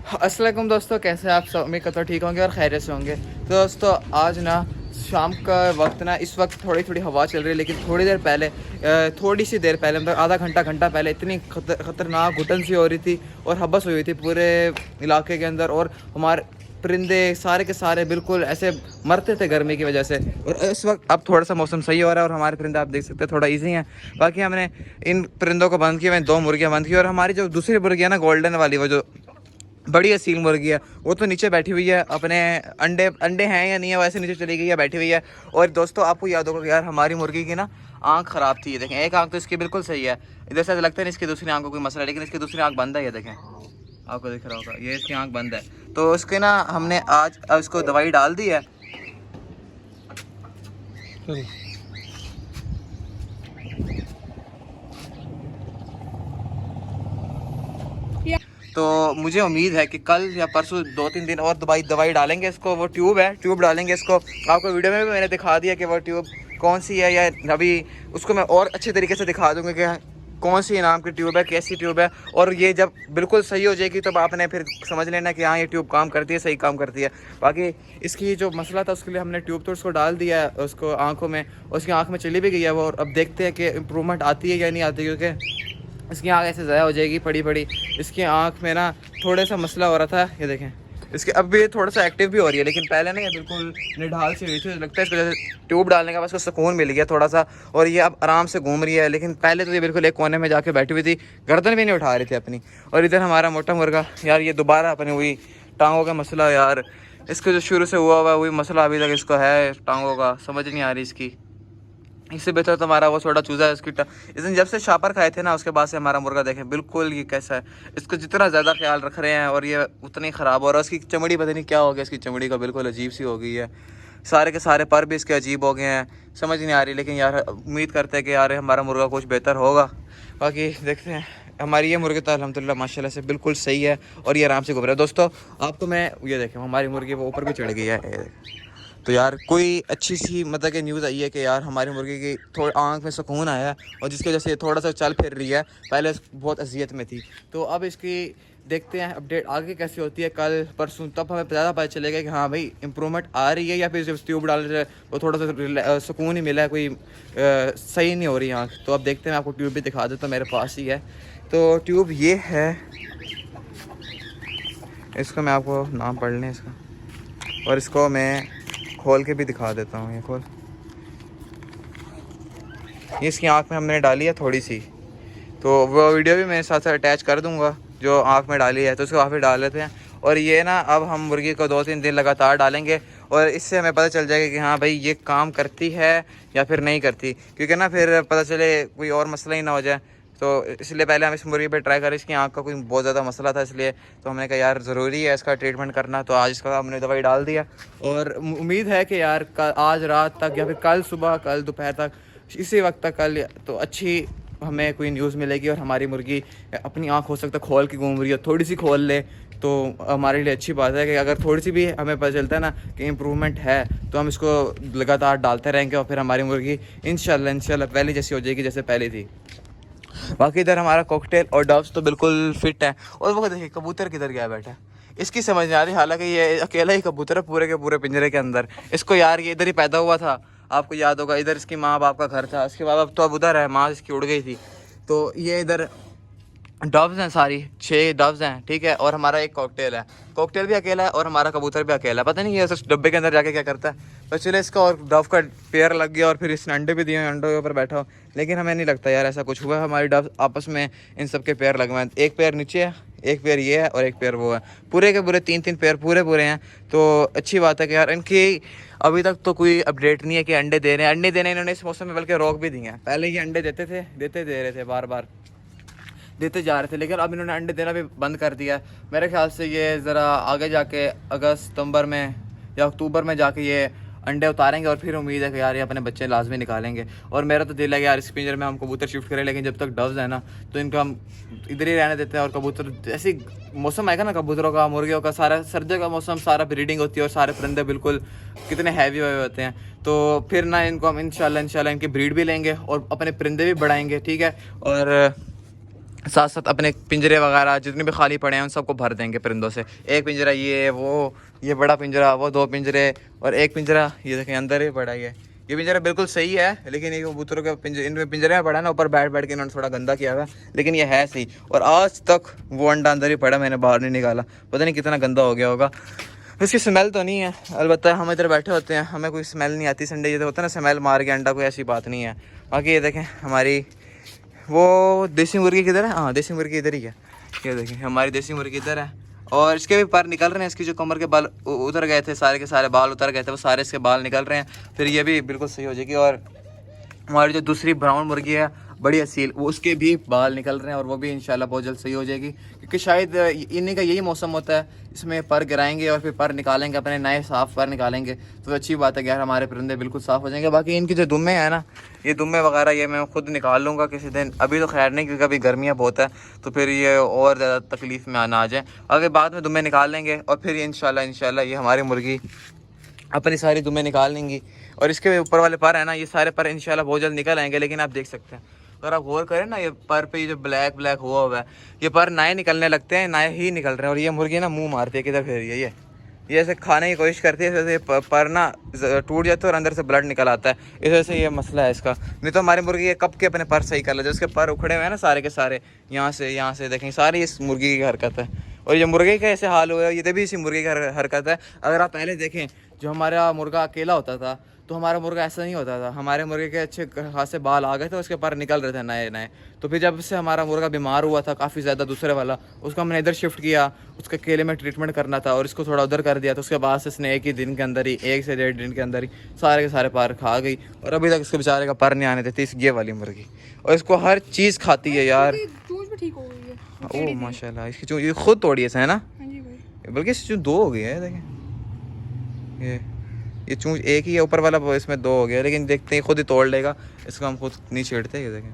अस्सलाम वालेकुम दोस्तों, कैसे हैं आप सब? उम्मीद करता हूँ ठीक होंगे और खैरियत से होंगे। तो दोस्तों आज ना शाम का वक्त ना, इस वक्त थोड़ी थोड़ी हवा चल रही है, लेकिन थोड़ी देर पहले थोड़ी सी देर पहले मतलब आधा घंटा पहले इतनी ख़तरनाक घुटन सी हो रही थी और हबस हुई थी पूरे इलाके के अंदर। और हमारे परिंदे सारे के सारे बिल्कुल ऐसे मरते थे गर्मी की वजह से। और इस वक्त अब थोड़ा सा मौसम सही हो रहा है और हमारे परिंदे आप देख सकते हैं थोड़ा ईजी हैं। बाकी हमने इन परिंदों को बंद किया, मैंने 2 मुर्गियाँ बंद की। और हमारी जो दूसरी मुर्गी है ना, गोल्डन वाली, वो जो बड़ी असील मुर्गी है, वो तो नीचे बैठी हुई है, अपने अंडे अंडे हैं या नहीं है वैसे नीचे चली गई है, बैठी हुई है। और दोस्तों आपको याद होगा कि यार हमारी मुर्गी की ना आंख ख़राब थी। ये देखें, एक आंख तो इसकी बिल्कुल सही है, इधर से लगता है नहीं इसकी दूसरी आंख को कोई मसला है, लेकिन इसकी दूसरी आंख बंद है। ये देखें, आपको दिख रहा होगा, ये इसकी आंख बंद है। तो उसके ना हमने आज उसको दवाई डाल दी है। तो मुझे उम्मीद है कि कल या परसों 2-3 दिन और दवाई डालेंगे इसको। वो ट्यूब डालेंगे इसको। आपको वीडियो में भी मैंने दिखा दिया कि वो ट्यूब कौन सी है, या अभी उसको मैं और अच्छे तरीके से दिखा दूँगा कि कौन सी नाम की ट्यूब है, कैसी ट्यूब है। और ये जब बिल्कुल सही हो जाएगी तब आपने फिर समझ लेना कि हाँ ये ट्यूब काम करती है, सही काम करती है। बाकी इसकी जो मसला था उसके लिए हमने ट्यूब तो उसको डाल दिया है उसको आँखों में, उसकी आँख में चली भी गई है वो। और अब देखते हैं कि इम्प्रूवमेंट आती है या नहीं आती, क्योंकि इसकी आँख ऐसे ज़ाया हो जाएगी पड़ी पड़ी। इसकी आँख में ना थोड़ा सा मसला हो रहा था, ये देखें इसके अब भी थोड़ा सा एक्टिव भी हो रही है, लेकिन पहले ना ये बिल्कुल निढाल सी हुई थी। लगता है इसको जैसे ट्यूब डालने के बाद उसको सुकून मिल गया थोड़ा सा, और ये अब आराम से घूम रही है। लेकिन पहले तो ये बिल्कुल एक कोने में जाके बैठी हुई थी, गर्दन भी नहीं उठा रही थी अपनी। और इधर हमारा मोटा मुर्गा, यार ये दोबारा अपनी वही टांगों का मसला, यार इसको जो शुरू से हुआ हुआ वही मसला अभी तक इसको है टांगों का, समझ नहीं आ रही इसकी। इससे बेहतर तो हमारा वो छोटा चूज़ा है, इसकी इस दिन जब से शापर खाए थे ना उसके बाद से हमारा मुर्गा देखें बिल्कुल ये कैसा है। इसको जितना ज़्यादा ख्याल रख रहे हैं और ये उतनी ख़राब हो रहा है। इसकी चमड़ी पता नहीं क्या हो गया, इसकी चमड़ी का बिल्कुल अजीब सी हो गई है, सारे के सारे पर भी इसके अजीब हो गए हैं, समझ नहीं आ रही। लेकिन यार उम्मीद करते हैं कि यार हमारा मुर्गा कुछ बेहतर होगा। बाकी देखते हैं। हमारी ये मुर्गी तो अल्हम्दुलिल्लाह माशाल्लाह से बिल्कुल सही है और ये आराम से घूम रहा है। दोस्तों आपको मैं ये देखें, हमारी मुर्गी वो ऊपर भी चढ़ गई है। तो यार कोई अच्छी सी मतलब कि न्यूज़ आई है कि यार हमारी मुर्गी की थोड़ी आंख में सुकून आया है, और जिसकी वजह से ये थोड़ा सा चल फिर रही है। पहले बहुत अजियत में थी। तो अब इसकी देखते हैं अपडेट आगे कैसी होती है, कल परसों तब हमें ज़्यादा पता चलेगा कि हाँ भाई इम्प्रूवमेंट आ रही है, या फिर जब ट्यूब डालने से वो थोड़ा सा सुकून ही मिला है, कोई सही नहीं हो रही आँख। तो अब देखते हैं, आपको ट्यूब भी दिखा देता हूँ, मेरे पास ही है। तो ट्यूब ये है, इसका मैं आपको नाम पढ़ लें इसका, और इसको मैं खोल के भी दिखा देता हूँ। ये खोल, ये इसकी आँख में हमने डाली है थोड़ी सी, तो वो वीडियो भी मैं साथ साथ अटैच कर दूँगा जो आँख में डाली है। तो उसको काफ़ी डाल लेते हैं। और ये ना अब हम मुर्गी को 2-3 दिन लगातार डालेंगे, और इससे हमें पता चल जाएगा कि हाँ भाई ये काम करती है या फिर नहीं करती, क्योंकि ना फिर पता चले कोई और मसला ही ना हो जाए। तो इसलिए पहले हम इस मुर्गी पे ट्राई करें। इसकी आँख का कोई बहुत ज़्यादा मसला था, इसलिए तो हमने कहा यार ज़रूरी है इसका ट्रीटमेंट करना। तो आज इसका हमने दवाई डाल दिया, और उम्मीद है कि यार आज रात तक या फिर कल सुबह, कल दोपहर तक, इसी वक्त तक कल तो अच्छी हमें कोई न्यूज़ मिलेगी। और हमारी मुर्गी अपनी आँख हो सकता है खोल के घूम रही है, थोड़ी सी खोल ले तो हमारे लिए अच्छी बात है कि अगर थोड़ी सी भी हमें पता चलता है ना कि इम्प्रूवमेंट है, तो हम इसको लगातार डालते रहेंगे, और फिर हमारी मुर्गी इंशाल्लाह पहले जैसी हो जाएगी जैसे पहले थी। बाकी इधर हमारा कॉकटेल और डव्स तो बिल्कुल फिट है। और वो देखिए कबूतर किधर गया बैठा, इसकी समझ नहीं आ रही। हालांकि ये अकेला ही कबूतर है पूरे के पूरे पिंजरे के अंदर। इसको यार ये इधर ही पैदा हुआ था, आपको याद होगा, इधर इसकी माँ बाप का घर था, इसके बाद तो अब उधर है, माँ इसकी उड़ गई थी। तो ये इधर डव्स हैं, सारी 6 डव्स हैं, ठीक है। और हमारा एक कॉकटेल है, कॉकटेल भी अकेला है और हमारा कबूतर भी अकेला है। पता नहीं ये उस डब्बे के अंदर जाके क्या करता है। तो चले इसका और डव का पेयर लग गया, और फिर इसने अंडे भी दिए, अंडों के ऊपर बैठा हो। लेकिन हमें नहीं लगता यार ऐसा कुछ हुआ है। हमारी डव आपस में इन सब के पेयर लगवाए, एक पेयर नीचे है, एक पेयर ये है, और एक पेयर वो है। पूरे के पूरे 3-3 पेयर पूरे हैं। तो अच्छी बात है कि यार इनकी अभी तक तो कोई अपडेट नहीं है कि अंडे दे रहे हैं। अंडे देने इन्होंने इस मौसम में बल्कि रोक भी दिए हैं। पहले ये अंडे देते दे रहे थे, बार बार देते जा रहे थे, लेकिन अब इन्होंने अंडे देना भी बंद कर दिया। मेरे ख्याल से ये ज़रा आगे जाके अगस्त सितंबर में या अक्टूबर में जाके ये अंडे उतारेंगे, और फिर उम्मीद है कि यार ये अपने बच्चे लाजमी निकालेंगे। और मेरा तो दिल है कि यार इस पिंजरे में हम कबूतर शिफ्ट करें, लेकिन जब तक डव्स है ना तो इनको हम इधर ही रहने देते हैं। और कबूतर ऐसी मौसम आएगा ना कबूतरों का, मुर्गियों का, सारा सर्दी का मौसम, सारा ब्रीडिंग होती है और सारे परिंदे बिल्कुल कितने हैवी हुए होते हैं। तो फिर ना इनको हम इंशाल्लाह इनकी ब्रीड भी लेंगे और अपने परिंदे भी बढ़ाएंगे, ठीक है। और साथ साथ अपने पिंजरे वगैरह जितने भी खाली पड़े हैं उन सबको भर देंगे परिंदों से। एक पिंजरा ये वो, ये बड़ा पिंजरा, वो 2 पिंजरे और एक पिंजरा ये देखें अंदर ही पड़ा ये पिंजरा बिल्कुल सही है, लेकिन ये कबूतरों के इनमें पिंजरे में पड़ा है ना, ऊपर बैठ बैठ के इन्होंने थोड़ा गंदा किया हुआ है, लेकिन ये है सही। और आज तक वो अंडा अंदर ही पड़ा, मैंने बाहर नहीं निकाला, पता नहीं कितना गंदा हो गया होगा। इसकी स्मेल तो नहीं है, अलबत्ता हम इधर बैठे होते हैं हमें कोई स्मेल नहीं आती। संडे ये तो होता है ना स्मेल मार के अंडा, कोई ऐसी बात नहीं है। बाकी ये देखें हमारी वो देसी मुर्गी किधर है, हाँ देसी मुर्गी इधर ही है। ये देखें हमारी देसी मुर्गी इधर है और इसके भी पर निकल रहे हैं। इसकी जो कमर के बाल उतर गए थे, सारे के सारे बाल उतर गए थे, वो सारे इसके बाल निकल रहे हैं। फिर ये भी बिल्कुल सही हो जाएगी। और हमारी जो दूसरी ब्राउन मुर्गी है बड़ी असील, वो उसके भी बाल निकल रहे हैं और वो भी इंशाल्लाह बहुत जल्द सही हो जाएगी, क्योंकि शायद इन्हीं का यही मौसम होता है, इसमें पर गिराएंगे और फिर पर निकालेंगे, अपने नए साफ़ पर निकालेंगे, तो अच्छी बात है कि यार हमारे परिंदे बिल्कुल साफ़ हो जाएंगे। बाकी इनकी जो दुम्बे हैं ना, ये दुम्बे वगैरह ये मैं खुद निकाल लूँगा किसी दिन, अभी तो खैर नहीं क्योंकि अभी गर्मियाँ बहुत है, तो फिर ये और ज़्यादा तकलीफ़ में आना आ जाए। अगर बाद में दुम्बे निकाल लेंगे और फिर इंशाल्लाह ये हमारी मुर्गी अपनी सारी दुम्बे निकाल लेंगी। और इसके ऊपर वाले पर है ना, ये सारे पर इंशाल्लाह बहुत जल्द निकल आएंगे। लेकिन आप देख सकते हैं, अगर आप गौर करें ना, ये पर पे ये जो ब्लैक ब्लैक हुआ है, ये पर नए निकलने लगते हैं, नए ही निकल रहे हैं। और ये मुर्गी ना मुंह मारती है किधर फिर ये ऐसे खाने की कोशिश करती है, जैसे पर ना टूट जाते हैं और अंदर से ब्लड निकल आता है। इस वजह से ये मसला है इसका। नहीं तो हमारी मुर्गी ये कब के अपने पर सही कर लेते, उसके पर उखड़े हुए हैं ना सारे के सारे, यहाँ से देखें, सारी इस मुर्गी की हरकत है। और ये मुर्गे का ऐसे हाल हुआ है, ये भी इसी मुर्गी की हरकत है। अगर आप पहले देखें, जो हमारा मुर्गा अकेला होता था तो हमारा मुर्गा ऐसा नहीं होता था, हमारे मुर्गे के अच्छे खासे बाल आ गए थे, उसके पर निकल रहे थे नए नए। तो फिर जब से हमारा मुर्गा बीमार हुआ था काफ़ी ज़्यादा दूसरे वाला, उसको हमने इधर शिफ्ट किया, उसके केले में ट्रीटमेंट करना था और इसको थोड़ा उधर कर दिया। तो उसके बाद से इसने एक ही दिन के अंदर ही, 1 से 1.5 दिन के अंदर ही सारे के सारे पर खा गई और अभी तक इसके बेचारे का पर नहीं आने देती इस ये वाली मुर्गी। और इसको हर चीज़ खाती है यार। ओह माशाल्लाह, इसकी चूंज ये खुद तोड़ी है ना, बल्कि इसकी चूंज 2 हो गई है। देखें ये चूंज एक ही है, ऊपर वाला इसमें 2 हो गया, लेकिन देखते हैं खुद ही तोड़ लेगा इसको, हम खुद नहीं छेड़ते। ये देखें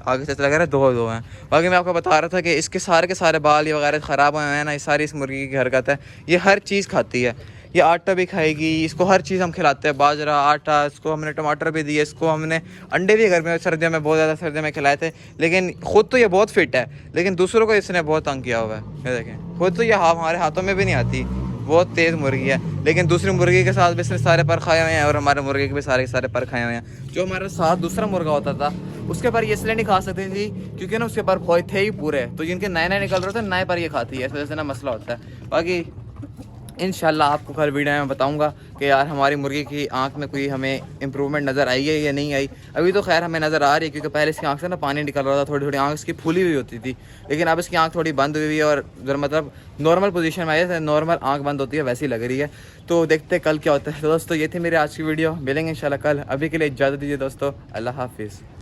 आगे से लग रहा है 2 हैं। बाकी मैं आपको बता रहा था कि इसके सारे के सारे बाल ये वगैरह ख़राब हुए हैं ना, ये सारी इस मुर्गी की हरकत है। ये हर चीज़ खाती है, ये आटा भी खाएगी, इसको हर चीज़ हम खिलाते हैं, बाजरा आटा, इसको हमने टमाटर भी दिए, इसको हमने अंडे भी गर्मियों सर्दियों में बहुत ज़्यादा सर्दियों में खिलाए थे। लेकिन ख़ुद तो ये बहुत फिट है, लेकिन दूसरों को इसने बहुत तंग किया हुआ है। ये देखें खुद तो ये हमारे हाथों में भी नहीं आती, बहुत तेज़ मुर्गी है, लेकिन दूसरी मुर्गी के साथ भी इसने सारे पर खाए हुए हैं और हमारे मुर्गे के भी सारे पर खाए हुए हैं। जो हमारे साथ दूसरा मुर्गा होता था उसके पर ये इसलिए नहीं खा सकती थी क्योंकि ना उसके पर थे ही पूरे, तो जिनके नए नए निकल रहे थे नए पर ये खाती है, इस वजह से ना मसला होता है। बाकी इंशाल्लाह आपको कल वीडियो में बताऊंगा कि यार हमारी मुर्गी की आंख में कोई हमें इम्प्रूवमेंट नज़र आई है या नहीं आई। अभी तो खैर हमें नज़र आ रही है, क्योंकि पहले इसकी आंख से ना पानी निकल रहा था, थोड़ी थोड़ी आंख इसकी फूली हुई होती थी, लेकिन अब इसकी आंख थोड़ी बंद हुई है और मतलब नॉर्मल पोजीशन में आई है, नॉर्मल आंख बंद होती है वैसी लग रही है। तो देखते कल क्या होता है। तो दोस्तों ये थी मेरी आज की वीडियो, मिलेंगे इंशाल्लाह कल। अभी के लिए इजाज़त दीजिए दोस्तों, अल्लाह हाफिज़।